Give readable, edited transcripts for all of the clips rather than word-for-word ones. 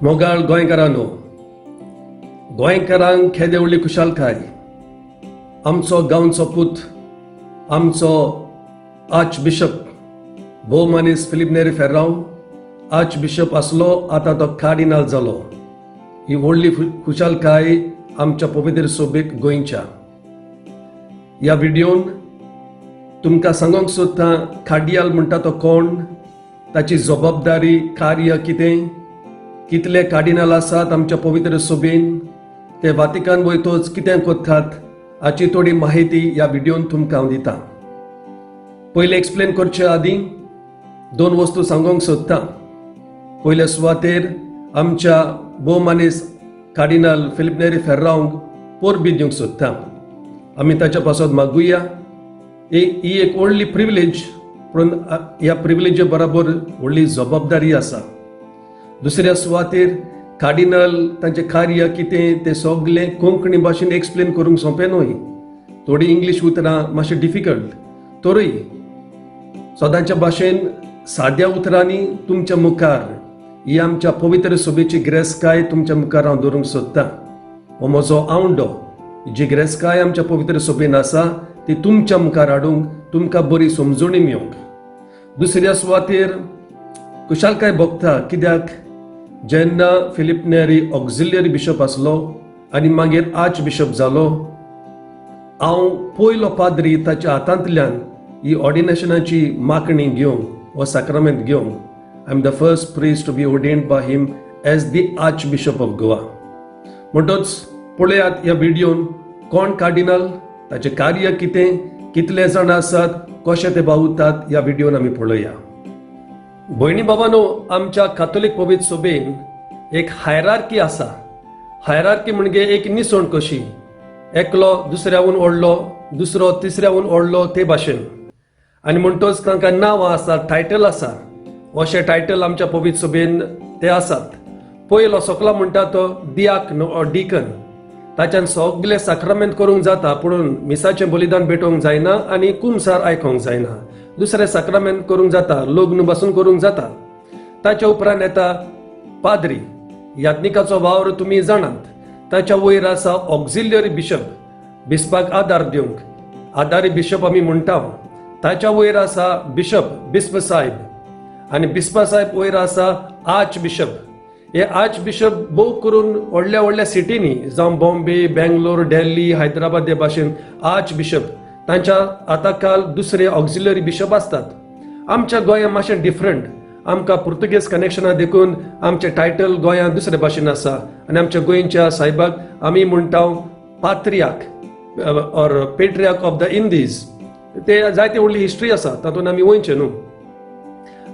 मोगाळ गोंयकारांनो, गोंयकारांक खेदे व्हडली खुशालकाय. आमचो गांवचो पूत, आमचो आर्च बिशप भोव मनीस फिलिप नेरी फेर्रांव आर्च बिशप आसलो, आतां तो कार्डिनल जालो. ही व्हडली खुशालकाय आमच्या पवित्र सोबेक गोंयच्या. ह्या व्हिडिओन तुमकां सांगूंक सोदता कार्डिनल म्हणटा तो कोण, ताची जबाबदारी, कार्य कितें, कितले कार्डिनल आसात आमच्या पवित्र सोबेन, ते वातिकन वयतोच कितें कोत्तात हाची थोडी माहिती ह्या व्हिडिओन तुमकां हांव दितां. पयले एक्सप्लेन करचे आदीं दोन वस्तू सांगूंक सोदता. पयल्या सुवातेर आमच्या भोव मनीस कार्डिनल फिलिप नेरी फेर्रांवक पोरबी दिवंक सोदता. आमी ताच्या पासत मागुया. ही एक व्हडली प्रिविलेज, पूण ह्या प्रिविलेजे बरोबर व्हडली जबाबदारी आसा. दुसऱ्या सुवातेर कार्डिनल तांचे कार्य कितें तें सगळें कोंकणी भाशेन एक्सप्लेन करूंक सोंपें न्हय. थोडी इंग्लीश उतरां मातशें डिफिकल्ट, तोरूय सदांच्या भाशेन साद्या उतरांनी तुमच्या मुखार ही आमच्या पवित्र सोबेची गिरेस्तकाय तुमच्या मुखार हांव दवरूंक सोदतां. हो म्हजो आवंडो. जी गिरेस्तकाय आमच्या पवित्र सोबेन आसा ती तुमच्या मुखार हाडूंक तुमकां बरी समजुणी मेळोवंक. दुसऱ्या सुवातेर खुशालकाय भोगता, कित्याक जेन्ना फिलिप नेरी ऑक्झिलियरी बिशप आसलो आनी मागीर आर्च बिशप जालो, हांव पयलो पाद्री ताच्या हातांतल्यान ही ऑर्डिनेशनाची मागणी घेवंक वा सॅक्रमेंट घेवंक. I am the first priest to be ordained by him as the archbishop of Goa. म्हणटच पळयात ह्या व्हिडिओन कोण कार्डिनल, ताचे कार्य कितें, कितले जाण आसात, कशे ते भावतात, ह्या व्हिडिओन आमी पळोवया. भयणी बाबांनो, आमच्या कॅथोलीक पवित्र सोबेन एक हायरार्की आसा. हायरार्की म्हणजे एक निसवण कशी, एकलो दुसऱ्याहून व्हडलो, दुसरो तिसऱ्याहून व्हडलो, ते भाशेन. आनी म्हणटच तांकां नांवां आसात, टायटल आसा. अशे टायटल आमच्या पवित्र सोबेन ते आसात. पयलो सकलो म्हणटा तो दियाकन ऑर डिकन. ताच्यान सगळे सॅक्रमेंट करूंक जाता, पूण मिसाचें बलिदान भेटोवंक जायना आनी कुमसार आयकोंक जायना. दुसरे सॅक्रमेंट करूंक जाता, लग्न बसून करूंक जाता. ताच्या उपरांत येता पाद्री. याज्ञिकाचो वावर तुमी जाणात. ताच्या वयर आसा ऑक्झिलियरी बिशप, बिस्पाक आदार दिवंक आदारी बिशप आमी म्हणटा. ताच्या वयर आसा बिशप, बिस्प साहेब, आनी बिस्पा साहेब वयर आसा आर्च बिशप. हे आर्च बिशप भोव करून व्हडल्या व्हडल्या सिटींनी, जावं बॉम्बे, बेंगलोर, दिल्ली, हैदराबाद हे भाशेन आर्च बिशप. तांच्या आताकाल दुसरे ऑक्झिलियरी बिशप असतात. आमच्या गोंयांत मातशें डिफरंट. आमकां पुर्तुगेज कनेक्शनां देखून आमचे टायटल गोंयांत दुसरे भाशेन आसा. आनी आमच्या गोंयच्या साहेबाक आमी म्हणटा पात्रियाक or patriarch of the Indies. ते जायती व्हडली हिस्ट्री आसा, तातूंत आमी वयचे न्हू.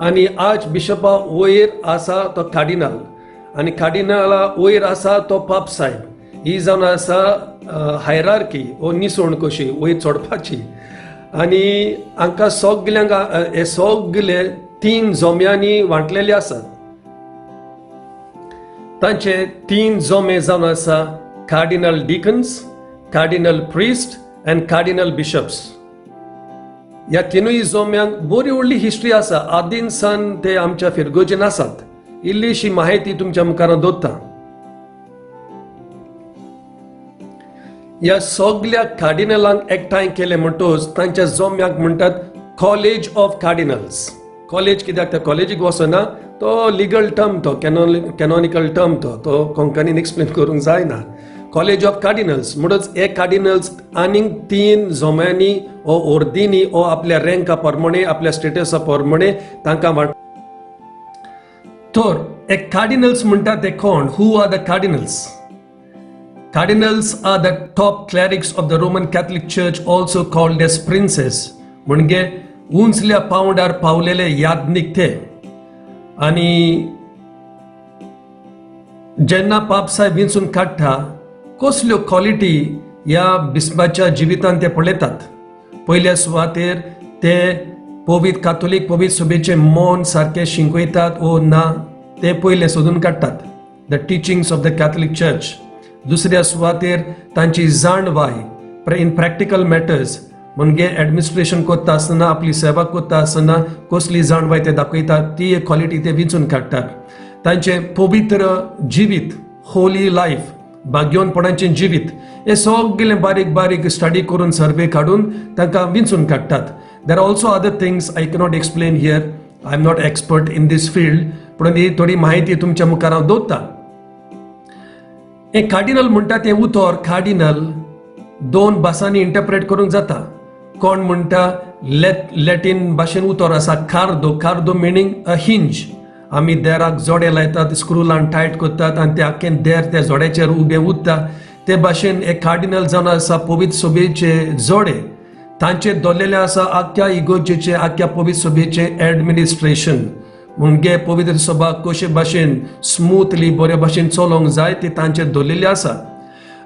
आनी आर्च बिशपा वयर आसा तो कार्डिनल, आनी कार्डिनला वयर आसा तो पाप साहेब. ही जावन आसा हायरार्की, ओ निसवण कशी वयर चडपाची. आनी हांकां सगल्यांक हे सगळे 3 जोम्यांनी वांटलेले आसात. तांचे 3 जोमे जावन आसा cardinal deacons, cardinal priest and cardinal bishops. ह्या तिनूय जोम्यांक बरी व्हडली हिस्ट्री आसा. आदीन सान ते आमच्या फिरगोजेन आसात. इल्लीशी माहिती तुमच्या मुखार दवरता. ह्या सगळ्या कार्डिनलांक एकठांय केले म्हणटच तांच्या जोम्याक म्हणटात कॉलेज ऑफ कार्डिनल्स. कॉलेज कित्याक, त्या कॉलेजीक वचना, तो लिगल टर्म, तो कॅनॉनिकल टर्म, तो कोंकणीन एक्सप्लेन करूंक जायना. कॉलेज ऑफ कार्डिनल्स म्हणटच हे कार्डिनल्स आनीक 3 जोम्यांनी ओ ऑर्दीनी ओ आपल्या रँका प्रमाणे, आपल्या स्टेटसा प्रमाणे तांकां वांट. तर हे कार्डिनल्स म्हणटात ते कोण? Who are the cardinals? Cardinals are the top clerics of the Roman Catholic Church, also called as princes. म्हणजे उंचल्या पावंडार पावलेले याज्ञिक ते. आणि जेन्ना पाप साहेब विंचून काडटा, कसल्यो क्वॉलिटी ह्या बिस्पाच्या जिवितांत ते पळयतात. पयल्या सुवातेर ते पवित्र कॅथोलीक पवित्र सोबेचे मौन सारखे शिंकयतात ओ ना, ते पयले सोदून काडटात. The teachings of the Catholic church. दुसऱ्या सुवातेर तांची जाणवाय इन प्रॅक्टिकल मॅटर्स, म्हणजे ॲडमिनिस्ट्रेशन करता आसतना, आपली सेवा करता आसतना कसली जाणवाय ते दाखयतात, ती एक क्वॉलिटी ते विंचून काडटात. तांचे पवित्र जिवीत, होली लाईफ, भाग्यवनपणाचे जिवीत, हे सगळे बारीक बारीक स्टडी करून सर्वे काढून तांकां विंचून काडटात. There are also other things I cannot explain here. I am not expert in these field, पण ही थोडी माहिती तुमच्या मुखार हांव दवरतां. हे कार्डिनल म्हणटा तें उतर कार्डिनल दोन भासांनी इंटरप्रेट करूंक जाता. कोण म्हणटा लॅटीन भाशेन उतर आसा कार्दो. कार्दो मिनींग अ हिंज. आमी देराक जोडे लायतात, स्क्रू लावन टायट करतात आनी ते आख्खें देर त्या जोड्याचेर उबें उरता. ते भाशेन एक कार्डिनल जावन आसा पवित्र सभेचे जोडे. तांचे दवरलेले आसा आख्ख्या इगोर्जेचे, आख्ख्या पवित्र सभेचे एडमिनिस्ट्रेशन. म्हणजे पवित्र सभा कशे भाशेन स्मूथली बऱ्या भाशेन चलोवंक जाय ते तांचेर दवरलेले आसा.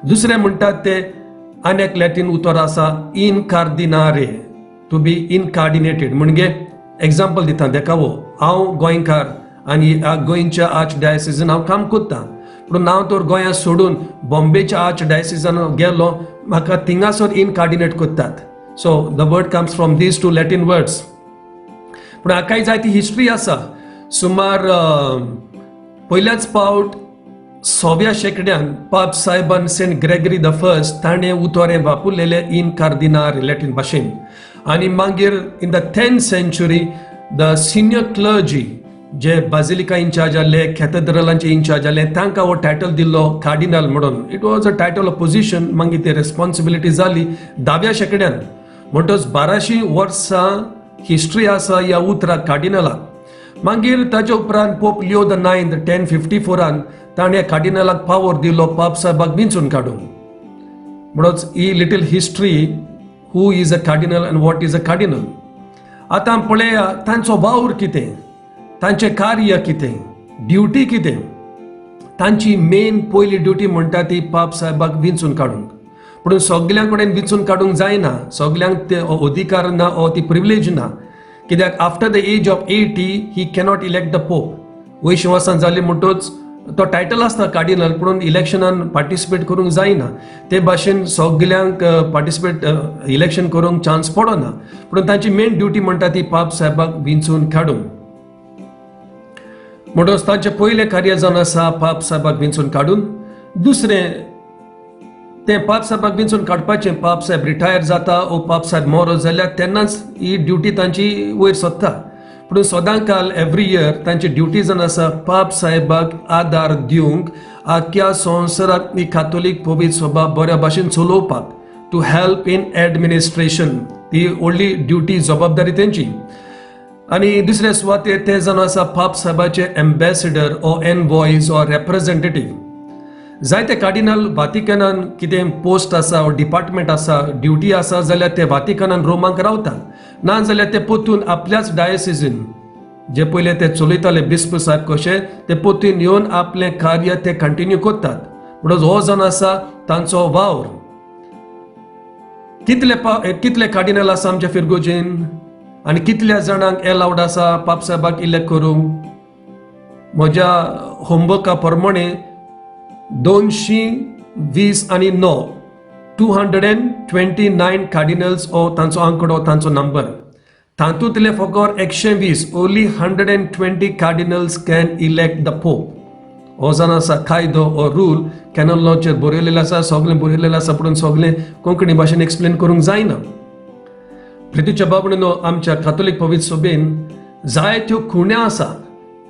दुसरे म्हणटात ते आनी एक लॅटीन उतर आसा इनकार्दिनारे, टू बी इनकार्डिनेटेड. म्हणजे एग्जाम्पल दिता देखावो. हांव गोंयकार आनी गोंयच्या आर्च डायसिसान हांव काम करतां, पूण हांव तर गोंया सोडून बॉम्बेच्या आर्च डायसिसान गेलो, म्हाका थिंगासर इनकार्डिनेट करतात. So the word comes from these two Latin words. पूण हाकाय जायती हिस्ट्री आसा. सुमार पयल्याच फावट 6व्या शेंकड्यान पाप साहेबान सेंट ग्रेगरी द फर्स्ट ताणें उतोरें वापरलेलें इन कार्दिनार लॅटीन भाशेन. आनी मागीर in the 10th century the senior clergy जे बाजिलिका इन्चार्ज आसले, कॅथेड्रलांचे इन्चार्ज आसले, तांकां हो टायटल दिल्लो कार्डिनल म्हणून. It was a title of position. मागीर ती रेस्पॉन्सिबिलिटी जाली 10व्या शेंकड्यान. म्हणटच 1200 वर्सां हिस्ट्री आसा ह्या उतराक कार्डिनलाक. मागीर ताचे उपरांत पोप लिओ द 9th 1054 ताणें कार्डिनलाक पावर दिलो पाप साहेबाक विंचून काडूंक. म्हणूच ही little history who is a cardinal and what is a cardinal. आतां पळया तांचो वावर कितें, तांचें कार्य कितें, ड्युटी कितें. तांची मेन पयली ड्युटी म्हणटा ती पाप साहेबाक विंचून काडूंक. पूण सगळ्यां कडेन विंचून काडूंक जायना, सगळ्यांक ते अधिकार ना ओ ती प्रिविलेज ना. कित्याक after the age of 80 he cannot elect the pope. वयशे वर्सां जाली म्हणटच तो टायटल आसता कार्डिनल, पूण इलेक्शनान पार्टिसिपेट करूंक जायना. ते भाशेन सगळ्यांक पार्टिसिपेट इलेक्शन करूंक चान्स पडना. पूण तांची मेन ड्युटी म्हणटा ती पाप साहेबाक विंचून काडूंक. म्हणटच तांचें पयलें कार्य जावन आसा पाप साहेबाक विंचून काडून. दुसरें ते पाप साहेबाक विंचून काडपाचें. पाप साहेब रिटायर जाता ओ पाप साहेब मरो जाल्यार तेन्नाच ही ड्युटी तांची वयर सरता. पूण सदांकाल एवरी इयर तांची ड्युटी जावन आसा पाप साहेबाक आदार दिवंक, आख्या संवसारांत ही कातोलीक पवित्र सभा बऱ्या भाशेन चलोवपाक, टू हेल्प इन एडमिनिस्ट्रेशन. ती व्हडली ड्युटी, जबाबदारी तेंची. आनी दुसरे सुवातेर ते जावन आसा पाप साहेबाचे एम्बेसिडर ओ एनवॉयज ओ रेप्रेझेंटेटीव. जायते कार्डिनल वातिकनान कितें पोस्ट आसा ओ डिपार्टमेंट आसा, ड्युटी आसा जाल्यार ते वातिकनान रोमांक रावतात. ना जाल्यार ते पोतून आपल्याच डायसिसीन जे पयले ते चलयताले बिस्प साहेब कशे, ते पोतून येवन आपलें कार्य ते कंटिन्यू करतात. म्हणून हो जावन आसा तांचो वावर. कितले कार्डिनल आसा आमच्या फिरगोजेन आनी कितल्या जाणांक एलावड आसा पाप साहेबाक इलेक्ट करूंक. म्हज्या होमवर्का प्रमाणे 220 आनी 9 229 कार्डिनल्स ओ तांचो आंकडो, तांचो नंबर. तातूंतले फकत 120 only 120 cardinals can elect the pope. हो जावन आसा कायदो ओ रूल कॅनल लॉचेर बरयलेलो आसा. सगळें बरयलेलें आसा, पूण सगळें कोंकणी भाशेन एक्सप्लेन करूंक जायना. प्रितीच्या बाबडीनो आमच्या कातोलीक पवित्र सभेन जायत्यो खुण्या आसा.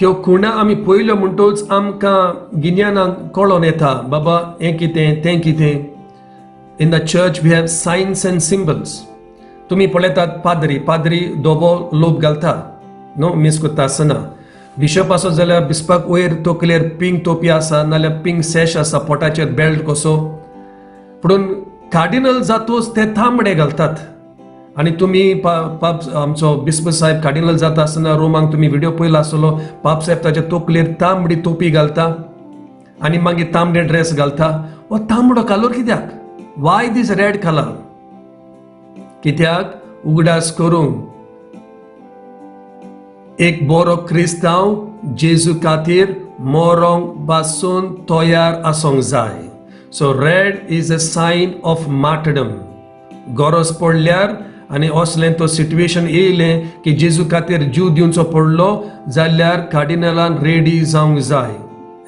त्यो खुण्या आमी पयल्यो म्हणटच आमकां गिन्यानाक कळोन येता बाबा हें कितें तें कितें. In the church we have signs and symbols. तुमी पळयतात पाद्री दोबो लोप घालता न्हू, मिस करता आसतना. बिशप आसत जाल्यार बिस्पाक वयर तकलेर पिंक टोपी आसा, नाल्यार पिंक सॅश आसा, पोटाचेर बेल्ट कसो. पूण कार्डिनल जातूच ते तांबडे घालतात. आनी तुमी पाप आमचो बिस्प साहेब कार्डिनल जाता आसतना रोमांक तुमी व्हिडिओ पयलो आसतलो. पाप साहेब ताच्या तकलेर तांबडी टोपी घालता आनी मागीर तांबडे ड्रेस घालता. हो तांबडो कलर कित्याक? वाय दीस रेड कलर? कित्याक उगडास करूंक एक बरो क्रिस्तांव जेजू खातीर मोरोंक बासून तयार आसोंक जाय. So red is a sign of martyrdom. गरज पडल्यार आनी असलें तो सिट्युएशन येयलें की जेजू खातीर जीव दिवचो पडलो जाल्यार कार्डिनलान रेडी जावंक जाय.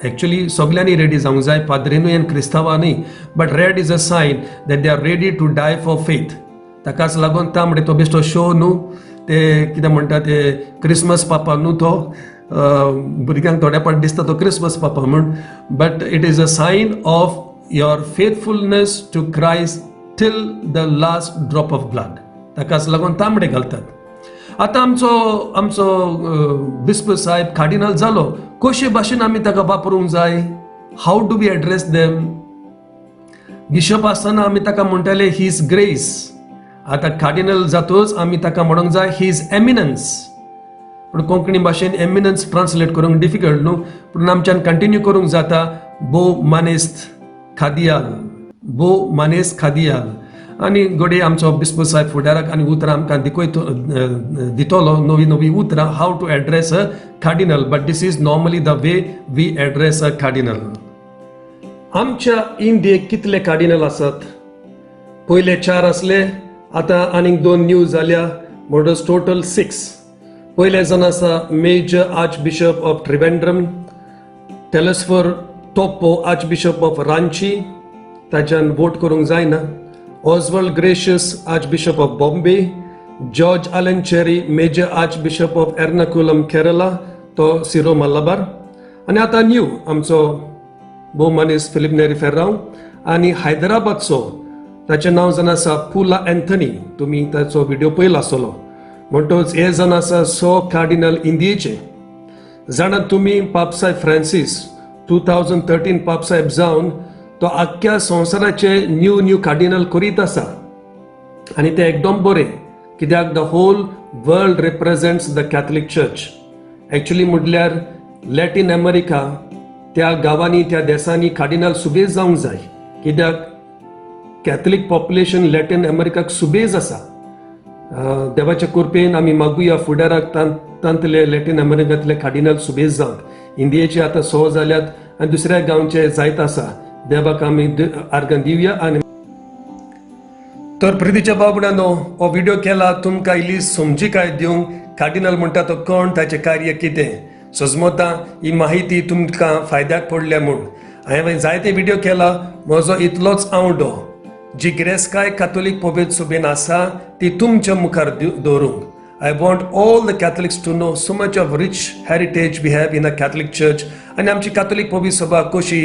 एक्चुअली सगळ्यांनी रेडी जावंक जाय, पाद्रीनूय आनी क्रिस्तांवांनी, but red is a sign that they are ready to die for faith. ताकाच लागून तांबडे तो बेश्टो शो न्हू, ते कितें म्हणटा ते क्रिसमस पापा न्हू तो, भुरग्यांक थोड्या पाट दिसता तो क्रिसमस पापा म्हूण, but it is a sign of your faithfulness to Christ till the last drop of blood. ताकाच लागून तांबडे घालतात. आतां आमचो बिस्प साहेब कार्डिनल जालो, कशे भाशेन आमी ताका वापरूंक जाय? How do we address them? Bishop आसतना आमी ताका म्हणटाले हीज ग्रेस. आतां कार्डिनल जातूच आमी ताका म्हणूंक जाय हीज एमिनन्स. पूण कोंकणी भाशेन एमिनन्स ट्रान्सलेट करूंक डिफिकल्ट न्हू, पूण आमच्यान कंटिन्यू करूंक जाता. बो मानेस्त खादियाल, बो मानेस्त खादियाल. आनी घोडये आमचो बिस्प साहेब फुडाराक आनी उतरां आमकां दितलो, नवी उतरां how to address a cardinal, but this is normally the way we address a cardinal. आमच्या इंडियेक कितले कार्डिनल आसात? पयले 4 आसले, आतां आनीक 2 न्यू जाल्या, म्हणटच टोटल 6. पयले जावन आसा major archbishop of Trivandrum, Telesphore Toppo archbishop of Ranchi, ताच्यान वोट करूंक जायना. Oswald Gracious, Archbishop of Bombay, George Allen Cherry, Major Archbishop of Ernakulam, Kerala, to Siro Malabar. आणि आता न्यू आमचो भोवमानीस फिलिप नेरी फेर्रांव, आणि हैदराबादचो ताचें नांव जावन आसा पुला एंथनी. तुमी ताचो व्हिडिओ पळयलो आसतलो. म्हणटच हे जावन आसा कार्डिनल इंडियेचे. जाणात तुमी पापसाहेब फ्रांसीस 2013 पापसाहेब जावन तो आख्ख्या संवसाराचे न्यू कार्डिनल करीत आसा, आनी ते एकदम बरें, कित्याक the whole world represents the Catholic church. Actually म्हटल्यार लॅटीन अमेरिका त्या गांवांनी त्या देशांनी कार्डिनल सुबेज जावंक जाय, कित्याक कॅथलीक पॉप्युलेशन लॅटीन अमेरिकाक सुबेज आसा. देवाच्या कृपेन आमी मागुया फुडाराक तांतले लॅटीन अमेरिकांतले कार्डिनल सुबेज जावंक. इंडियेचे आतां 6 जाल्यात आनी दुसऱ्या गांवचे जायत आसा. देवाक आमी आर्गां दिवया. आनी तर प्रितीच्या बाबड्यानो, हो व्हिडिओ केला तुमकां इल्ली समजीकाय दिवंक. कार्डिनल म्हणटा तो कोण, ताचें कार्य कितें, सजमोता ही माहिती तुमकां फायद्याक पडल्या म्हूण हांवें जायते व्हिडिओ केला. म्हजो इतलोच आवडो, जी गिरेस्काय कातोलीक पबेत सुबेन आसा ती तुमच्या मुखार दवरूंक. I want all the Catholics to know so much of rich heritage we have in a Catholic Church. आणि आमची कॅथोलिक पबी सभा कशी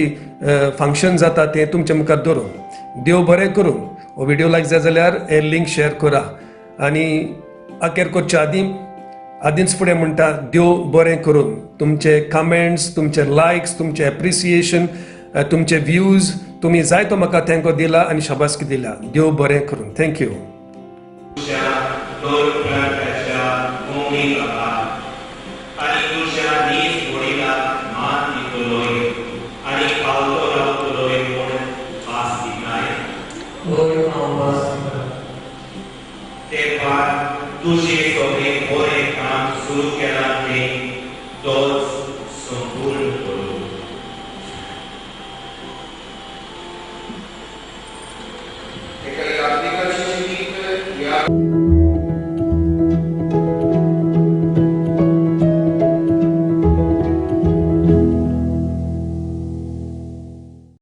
फंक्शन जाता ते तुमच्या मुखार दवरून. देव बरें करूं. हो व्हिडिओ लायक जाय जाल्यार हे लिंक शेअर करा. आणि अखेर करच्या आदींच फुडें म्हणटा देव बरें करून. तुमचे कमेंट्स, तुमचे लायक्स, तुमचे एप्रिसिएशन, तुमचे व्ह्यूज, तुम्ही जाय तो म्हाका थँको दिला आणि शाबासकी दिला. देव बरें करून. थँक्यू. तुझे सगळे बरे काम सुरू केला ते तोच संपूर्ण करू. एका यात्रिकाची